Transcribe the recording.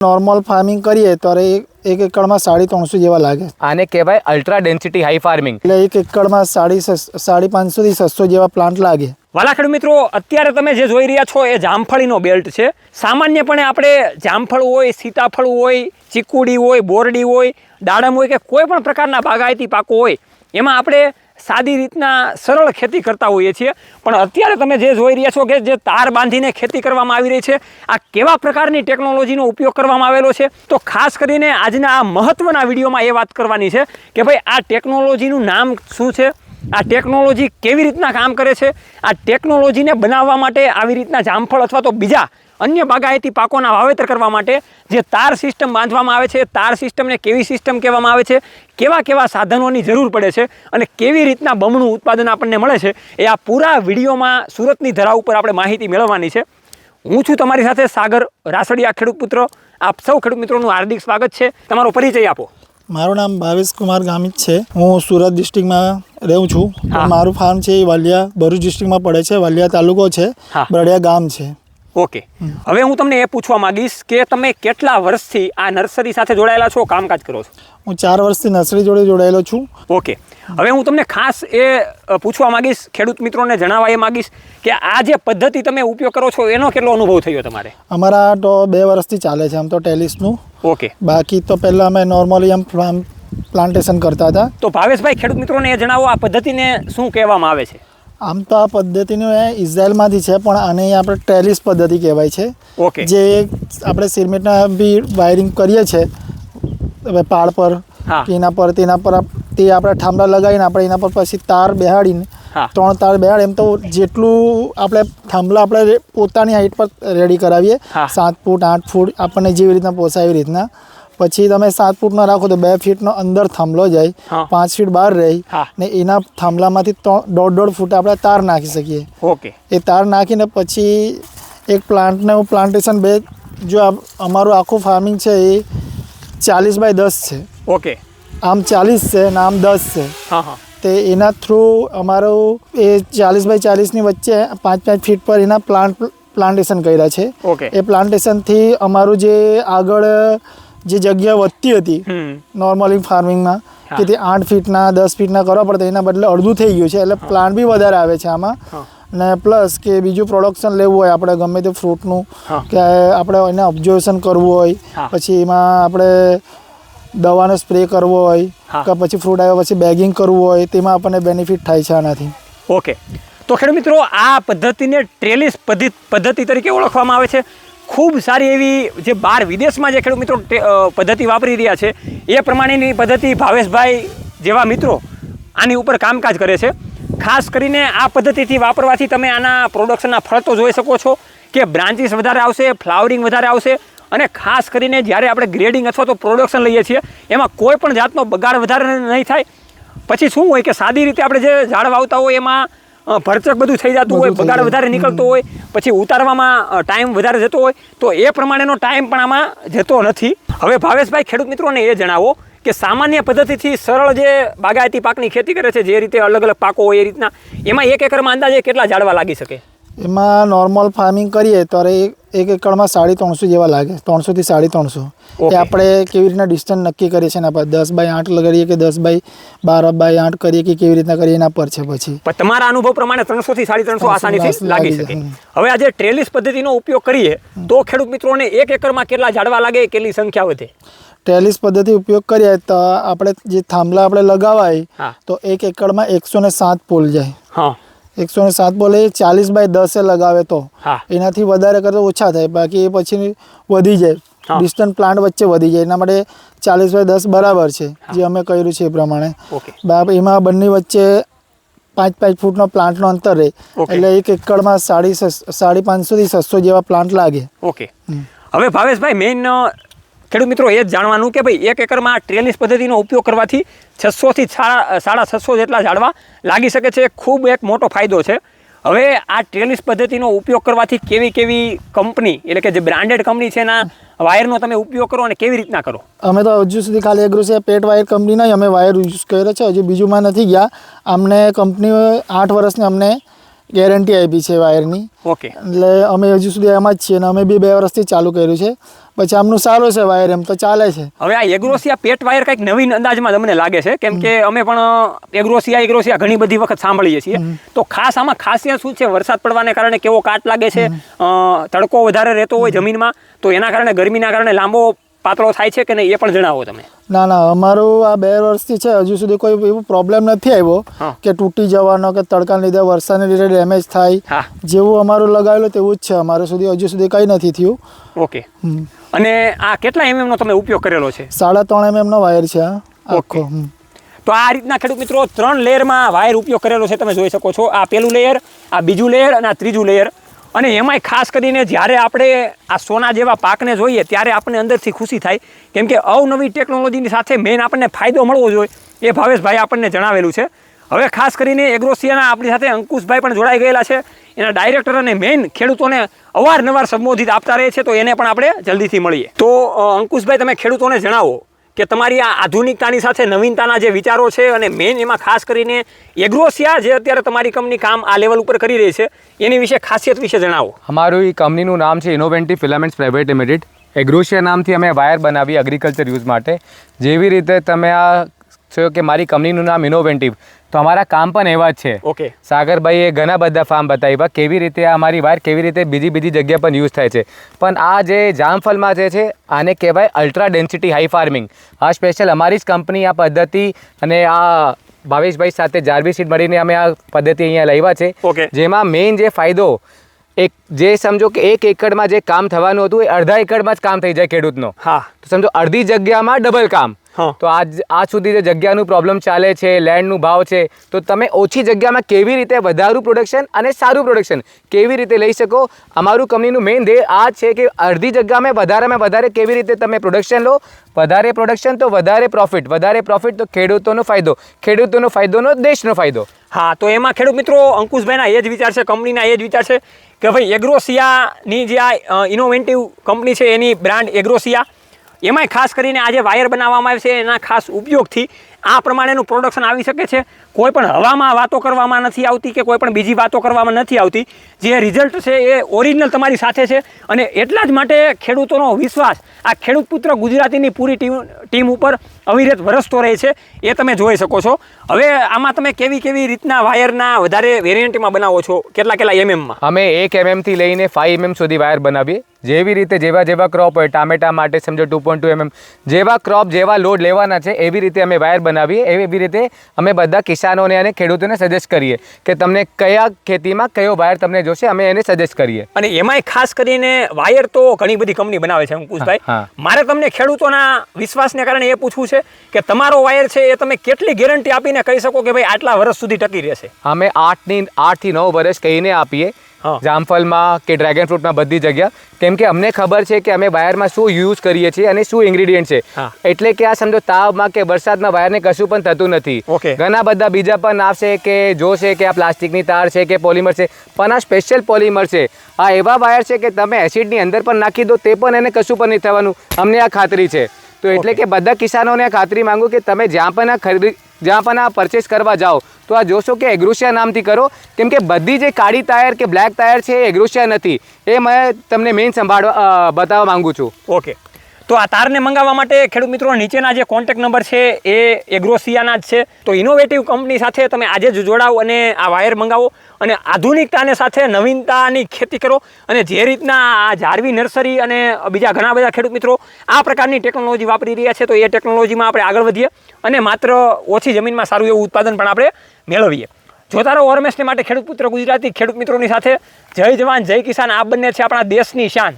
Normal farming કરીએ તો એક એકડમાં 350 જેવા લાગે. આને કહેવાય અલ્ટ્રા ડેન્સિટી હાઈ ફાર્મિંગ. એટલે એક એકડમાં 550 થી 600 જેવા પ્લાન્ટ લાગે. વાલા ખેડૂત મિત્રો, અત્યારે તમે જે જોઈ રહ્યા છો એ જામફળીનો બેલ્ટ છે. સામાન્યપણે આપણે જામફળ હોય, સીતાફળ હોય, ચીકુડી હોય, બોરડી હોય, દાડમ હોય કે કોઈ પણ પ્રકારના બાગાયતી પાકો હોય એમાં આપણે સાદી રીતના સરળ ખેતી કરતા હોઈએ છીએ. પણ અત્યારે તમે જે જોઈ રહ્યા છો કે જે તાર બાંધીને ખેતી કરવામાં આવી રહી છે, આ કેવા પ્રકારની ટેકનોલોજીનો ઉપયોગ કરવામાં આવેલો છે, તો ખાસ કરીને આજના આ મહત્વના વિડીયોમાં એ વાત કરવાની છે કે ભાઈ આ ટેકનોલોજીનું નામ શું છે, આ ટેકનોલોજી કેવી રીતના કામ કરે છે, આ ટેકનોલોજીને બનાવવા માટે આવી રીતના જામફળ અથવા તો બીજા અન્ય બાગાયતી પાકોના વાવેતર કરવા માટે જે તાર સિસ્ટમ બાંધવામાં આવે છે, તાર સિસ્ટમને કેવી સિસ્ટમ કહેવામાં આવે છે, કેવા કેવા સાધનોની જરૂર પડે છે અને કેવી રીતના બમણું ઉત્પાદન આપણને મળે છે, એ આ પૂરા વિડીયોમાં સુરતની ધરા ઉપર આપણે માહિતી મેળવવાની છે. હું છું તમારી સાથે સાગર રાસડિયા, ખેડૂત પુત્ર. આપ સૌ ખેડૂત મિત્રોનું હાર્દિક સ્વાગત છે. તમારો પરિચય આપો. મારું નામ ભાવેશ કુમાર ગામિત છે. હું સુરત ડિસ્ટ્રિક્ટમાં રહું છું. મારું ફાર્મ છે એ વાલિયા ભરૂચ ડિસ્ટ્રિક્ટમાં પડે છે. વાલિયા તાલુકો છે, બરડિયા ગામ છે. ઓકે, હવે હું તમને એ પૂછવા માંગીશ કે તમે કેટલા વર્ષથી આ નર્સરી સાથે જોડાયેલા છો, કામકાજ કરો છો? હું 4 વર્ષથી નર્સરી જોડે જોડાયેલો છું. ઓકે, હવે હું તમને ખાસ એ પૂછવા માંગીશ, ખેડૂત મિત્રોને જણાવવા એ માંગીશ કે આ જે પદ્ધતિ તમે ઉપયોગ કરો છો એનો કેટલો અનુભવ થયો તમારે? અમારા તો 2 વર્ષથી ચાલે છે આમ તો ટેલિસનું. ઓકે, બાકી તો પહેલાં અમે નોર્મલી આમ પ્લાન્ટેશન કરતા હતા. તો ભાવેશભાઈ, ખેડૂત મિત્રોને એ જણાવો આ પદ્ધતિને શું કહેવામાં આવે છે? આમ તો આ પદ્ધતિનું ઇઝરાયલમાંથી છે, પણ આને આપણે ટેલિસ પદ્ધતિ કહેવાય છે. ઓકે, જે આપણે સિરમેટના બી વાયરિંગ કરીએ છીએ હવે પાળ પર કે એના પર તેના પર તે આપણે થાંભલા લગાવીને આપણે એના પર પછી તાર બેહાડીને 3 તાર બેહાડ એમ તો જેટલું આપણે થાંભલા આપણે પોતાની હાઈટ પર રેડી કરાવીએ, 7 ફૂટ 8 ફૂટ આપણને જેવી રીતના પોસાય એવી રીતના. પછી તમે 7 ફૂટનો રાખો તો 2 ફીટનો અંદર થાંભલો જાય, 5 ફીટ બહાર રહી ને એના થાંભલામાંથી 1.5 ફૂટ આપણે તાર નાખી શકીએ. ઓકે, એ તાર નાખીને પછી એક પ્લાન્ટને પ્લાન્ટેશન જો અમારું આખું ફાર્મિંગ છે એ 40 બાય 10 છે. ઓકે, આમ 40 છે ને આમ 10 છે. તે એના થ્રુ અમારું એ 40 બાય 40ની વચ્ચે 5-5 ફીટ પર એના પ્લાન્ટેશન કર્યા છે. એ પ્લાન્ટેશનથી અમારું જે આગળ જે જગ્યા વધતી હતી નોર્મલી ફાર્મિંગમાં કે તે 8 ફીટના 10 ફીટના કરવા પડતા, એના બદલે અડધું થઈ ગયું છે. એટલે પ્લાન્ટ બી વધારે આવે છે આમાં. ને પ્લસ કે બીજું પ્રોડક્શન લેવું હોય આપણે ગમે તે ફ્રૂટનું કે આપણે એને ઓબ્ઝર્વેશન કરવું હોય, પછી એમાં આપણે દવાનો સ્પ્રે કરવો હોય કે પછી ફ્રૂટ આવ્યા પછી બેગિંગ કરવું હોય, તેમાં આપણને બેનિફિટ થાય છે આનાથી. ઓકે, તો ખેડૂત મિત્રો, આ પદ્ધતિને ટ્રેલિસ પદ્ધતિ તરીકે ઓળખવામાં આવે છે. ખૂબ સારી એવી જે બહાર વિદેશમાં જે ખેડૂત મિત્રો પદ્ધતિ વાપરી રહ્યા છે એ પ્રમાણેની પદ્ધતિ ભાવેશભાઈ જેવા મિત્રો આની ઉપર કામકાજ કરે છે. ખાસ કરીને આ પદ્ધતિથી વાપરવાથી તમે આના પ્રોડક્શનના ફળ તો જોઈ શકો છો કે બ્રાન્ચીસ વધારે આવશે, ફ્લાવરિંગ વધારે આવશે અને ખાસ કરીને જ્યારે આપણે ગ્રેડિંગ અથવા તો પ્રોડક્શન લઈએ છીએ એમાં કોઈ પણ જાતનો બગાડ વધારે નહીં થાય. પછી શું હોય કે સાદી રીતે આપણે જે ઝાડ વાવતા હોય એમાં ભરચક બધું થઈ જતું હોય, બગાડ વધારે નીકળતો હોય, પછી ઉતારવામાં ટાઈમ વધારે જતો હોય, તો એ પ્રમાણેનો ટાઈમ પણ આમાં જતો નથી. હવે ભાવેશભાઈ, ખેડૂત મિત્રોને એ જણાવો કે સામાન્ય પદ્ધતિથી સરળ જે બાગાયતી પાકની ખેતી કરે છે, જે રીતે અલગ અલગ પાકો હોય એ રીતના, એમાં 1 એકરમાં અંદાજે કેટલા ઝાડવા લાગી શકે? એમાં નોર્મલ ફાર્મિંગ કરીએ તો એક એકડમાં 350 જેવા લાગે, 300 થી 350. એ આપણે કેવી રીતના ડિસ્ટન્સ નક્કી કરીએ છીએ, આપણે 10 બાય 8 કરીએ કે 10 બાય 12 બાય 8 કરીએ કે કેવી રીતના કરીએ એના પર છે. પછી તમારા અનુભવ પ્રમાણે 300 થી 350 આસાનીથી લાગી શકે. હવે આજે ટ્રેલિસ પદ્ધતિનો ઉપયોગ કરીએ તો ખેડૂત મિત્રોને 1 એકરમાં કેટલા ઝાડવા લાગે, કેટલી સંખ્યા વધે? ટ્રેલિસ પદ્ધતિ ઉપયોગ કરીએ તો આપણે જે થાંભલા આપણે લગાવાય તો 1 એકડમાં 107 પોલ જાય. 107 પોલ એ 40 બાય 10 લગાવે તો એનાથી વધારે કરતા ઓછા થાય, બાકી એ પછી વધી જાય, ડિસ્ટન્સ પ્લાન્ટ વચ્ચે વધી જાય. એના માટે 40 બાય 10 બરાબર છે જે અમે કર્યું છે એ પ્રમાણે. એમાં બંને વચ્ચે 5-5 ફૂટનો પ્લાન્ટનો અંતર રહે, એટલે 1 એકડમાં 550 થી 600 જેવા પ્લાન્ટ લાગે. ઓકે, હવે ભાવેશભાઈ, મેઇન ખેડૂત મિત્રો એ જ જાણવાનું કે ભાઈ 1 એકરમાં ટ્રેલિસ પદ્ધતિનો ઉપયોગ કરવાથી 600 થી 650 જેટલા ઝાડવા લાગી શકે છે. ખૂબ એક મોટો ફાયદો છે. હવે આ ટ્રેલિસ પદ્ધતિનો ઉપયોગ કરવાથી કેવી કેવી કંપની, એટલે કે જે બ્રાન્ડેડ કંપની છે એના વાયરનો તમે ઉપયોગ કરો અને કેવી રીતના કરો? અમે તો હજુ સુધી ખાલી એગ્રોસે પેટ વાયર કંપનીના જ અમે વાયર યુઝ કર્યો છે, હજુ બીજુંમાં નથી ગયા. અમને કંપની 8 વર્ષની અમને ગેરંટી આપી છે વાયરની. ઓકે. એટલે અમે હજુ સુધી એમાં જ છીએ અને અમે બી 2 વર્ષથી ચાલુ કર્યું છે. પછી આમનું સારું છે વાયર, એમ તો ચાલે છે. હવે આ એગ્રોસિયા પેટ વાયર કંઈક નવીન અંદાજમાં તમને લાગે છે, કેમ કે અમે પણ એગ્રોસિયા ઘણી બધી વખત સાંભળીએ છીએ. તો ખાસ આમાં ખાસિયત શું છે? વરસાદ પડવાને કારણે કેવો કાટ લાગે છે, તડકો વધારે રહેતો હોય જમીનમાં તો એના કારણે ગરમીના કારણે લાંબો પાતળો થાય છે કે નહીં એ પણ જણાવો તમે. ના, અમારું આ 2 વર્ષથી છે, હજુ સુધી કોઈ એવો પ્રોબ્લેમ નથી આવ્યો કે તૂટી જવાનો કે તડકાને લીધે વરસાદને લીધે ડેમેજ થાય. જેવું અમારું લગાવેલું તેવું જ છે અમારે સુધી, હજુ સુધી કંઈ નથી થયું. ઓકે. અને આ કેટલા નો તમે ઉપયોગ કરેલો છે? 3.5 mm નો વાયર છે આખો. તો આ રીતના ખેડૂત મિત્રો 3 લેયરમાં વાયર ઉપયોગ કરેલો છે, તમે જોઈ શકો છો. આ પહેલું લેયર, આ બીજું લેયર અને આ ત્રીજું લેયર. અને એમાંય ખાસ કરીને જ્યારે આપણે આ સોના જેવા પાકને જોઈએ ત્યારે આપણને અંદરથી ખુશી થાય, કેમ કે અવનવી ટેકનોલોજીની સાથે મેઇન આપણને ફાયદો મળવો જોઈએ એ ભાવેશભાઈ આપણને જણાવેલું છે. હવે ખાસ કરીને એગ્રોસિયાના આપણી સાથે અંકુશભાઈ પણ જોડાઈ ગયેલા છે, એના ડાયરેક્ટર અને મેઇન ખેડૂતોને અવારનવાર સંબોધિત આપતા રહે છે, તો એને પણ આપણે જલ્દીથી મળીએ. તો અંકુશભાઈ, તમે ખેડૂતોને જણાવો કે તમારી આ આધુનિકતાની સાથે નવીનતાના જે વિચારો છે અને મેઇન એમાં ખાસ કરીને એગ્રોસિયા જે અત્યારે તમારી કંપની કામ આ લેવલ ઉપર કરી રહી છે એની વિશે ખાસિયત વિશે જણાવો. અમારું એ કંપનીનું નામ છે ઇનોવેટિવ ફિલામેન્ટ્સ પ્રાઇવેટ લિમિટેડ. એગ્રોસિયા નામથી અમે વાયર બનાવી એગ્રીકલ્ચર યુઝ માટે. જેવી રીતે તમે આ છો કે મારી કંપનીનું નામ ઇનોવેટિવ, તો અમારા કામ પણ એવા જ છે. ઓકે. સાગરભાઈએ ઘણા બધા ફાર્મ બતાવ્યા કેવી રીતે આ અમારી વાયર કેવી રીતે બીજી જગ્યા પર યુઝ થાય છે. પણ આ જે જામફળમાં જે છે આને કહેવાય અલ્ટ્રા ડેન્સિટી હાઈ ફાર્મિંગ. આ સ્પેશિયલ અમારી જ કંપની આ પદ્ધતિ અને આ ભાવેશભાઈ સાથે જારવી સીડ મળીને અમે આ પદ્ધતિ અહીંયા લાવ્યા છે. ઓકે. જેમાં મેઇન જે ફાયદો જે સમજો કે 1 એકડમાં જે કામ થવાનું હતું એ અડધા એકડમાં જ કામ થઈ જાય ખેડૂતનો. હા. તો સમજો અડધી જગ્યામાં ડબલ કામ. તો આજ સુધી જે જગ્યાનું પ્રોબ્લેમ ચાલે છે, લેન્ડનું ભાવ છે, તો તમે ઓછી જગ્યામાં કેવી રીતે વધારું પ્રોડક્શન અને સારું પ્રોડક્શન કેવી રીતે લઈ શકો, અમારું કંપનીનું મેઇન ધ્યેય આ છે કે અડધી જગ્યામાં વધારે કેવી રીતે તમે પ્રોડક્શન લો. વધારે પ્રોડક્શન તો વધારે પ્રોફિટ તો ખેડૂતોનો ફાયદો દેશનો ફાયદો. હા, તો એમાં ખેડૂત મિત્રો અંકુશભાઈના એ જ વિચાર છે, કંપનીના એ જ વિચાર છે કે ભાઈ એગ્રોસિયાની જે આ ઇનોવેટિવ કંપની છે એની બ્રાન્ડ એગ્રોસિયા, એમાંય ખાસ કરીને આ જે વાયર બનાવવામાં આવે છે એના ખાસ ઉપયોગથી આ પ્રમાણેનું પ્રોડક્શન આવી શકે છે. કોઈ પણ હવામાં વાતો કરવામાં નથી આવતી કે કોઈ પણ બીજી વાતો કરવામાં નથી આવતી. જે રિઝલ્ટ છે એ ઓરિજિનલ તમારી સાથે છે અને એટલા જ માટે ખેડૂતોનો વિશ્વાસ આ ખેડૂત પુત્ર ગુજરાતીની પૂરી ટીમ ઉપર અવિરત વરસતો રહે છે, એ તમે જોઈ શકો છો. હવે આમાં તમે કેવી રીતના વાયરના વધારે વેરિયન્ટમાં બનાવો છો, કેટલા એમએમમાં? અમે 1 mm થી લઈને 5 mm સુધી વાયર બનાવીએ. જેવી રીતે જેવા ક્રોપ હોય, ટામેટા માટે સમજો 2.2 mm, જેવા ક્રોપ જેવા લોડ લેવાના છે એવી રીતે અમે વાયર બનાવીએ. એવી રીતે અમે બધા કિસાનોને અને ખેડૂતોને સજેસ્ટ કરીએ કે તમને કયા ખેતીમાં કયો વાયર તમને જોશે, અમે એને સજેસ્ટ કરીએ. અને એમાંય ખાસ કરીને વાયર તો ઘણી બધી કંપની બનાવે છે અંકુશભાઈ. મારે તમને ખેડૂતોના વિશ્વાસને કારણે એ પૂછવું છે કે તમારો વાયર છે એ તમે કેટલી ગેરંટી આપીને કહી શકો કે ભાઈ આટલા વર્ષ સુધી ટકી રહેશે? અમે 8 થી 9 વર્ષ કહીને આપીએ, જામફળમાં કે ડ્રેગન ફ્રૂટમાં બધી જગ્યા, કેમ કે અમને ખબર છે કે અમે વાયરમાં શું યુઝ કરીએ છીએ અને શું ઇન્ગ્રીડિયન્ટ છે. એટલે કે આ સમજો તાવમાં કે વરસાદમાં વાયરને કશું પણ થતું નથી. ઘણા બધા બીજા પણ આવશે કે જોશે કે આ પ્લાસ્ટિકની તાર છે કે પોલિમર છે, પણ આ સ્પેશિયલ પોલિમર છે. આ એવા વાયર છે કે તમે એસિડની અંદર પણ નાખી દો તે પણ એને કશું પણ નહીં થવાનું, અમને આ ખાતરી છે. તો એટલે કે બધા કિસાનોને આ ખાતરી માંગુ કે તમે જ્યાં પણ આ પરચેસ કરવા જાઓ તો આ જોશો કે એગ્રોસિયા નામથી કરો, કેમ કે બધી જે કાળી ટાયર કે બ્લેક ટાયર છે એ એગ્રોસિયા નથી. એ મેં તમને મેઇન બતાવવા માંગુ છું. ઓકે. તો આ તારને મંગાવવા માટે ખેડૂત મિત્રો નીચેના જે કોન્ટેક્ટ નંબર છે એ એગ્રોસિયાના જ છે. તો ઇનોવેટિવ કંપની સાથે તમે આજે જ જોડાઓ અને આ વાયર મંગાવો અને આધુનિકતાને સાથે નવીનતાની ખેતી કરો. અને જે રીતના આ જારવી નર્સરી અને બીજા ઘણા બધા ખેડૂત મિત્રો આ પ્રકારની ટેકનોલોજી વાપરી રહ્યા છે, તો એ ટેકનોલોજીમાં આપણે આગળ વધીએ અને માત્ર ઓછી જમીનમાં સારું એવું ઉત્પાદન પણ આપણે મેળવીએ. જોતા રહો ઓરમેસને માટે ખેડૂત પુત્ર ગુજરાતી ખેડૂત મિત્રોની સાથે. જય જવાન જય કિસાન, આ બંને છે આપણા દેશની શાન.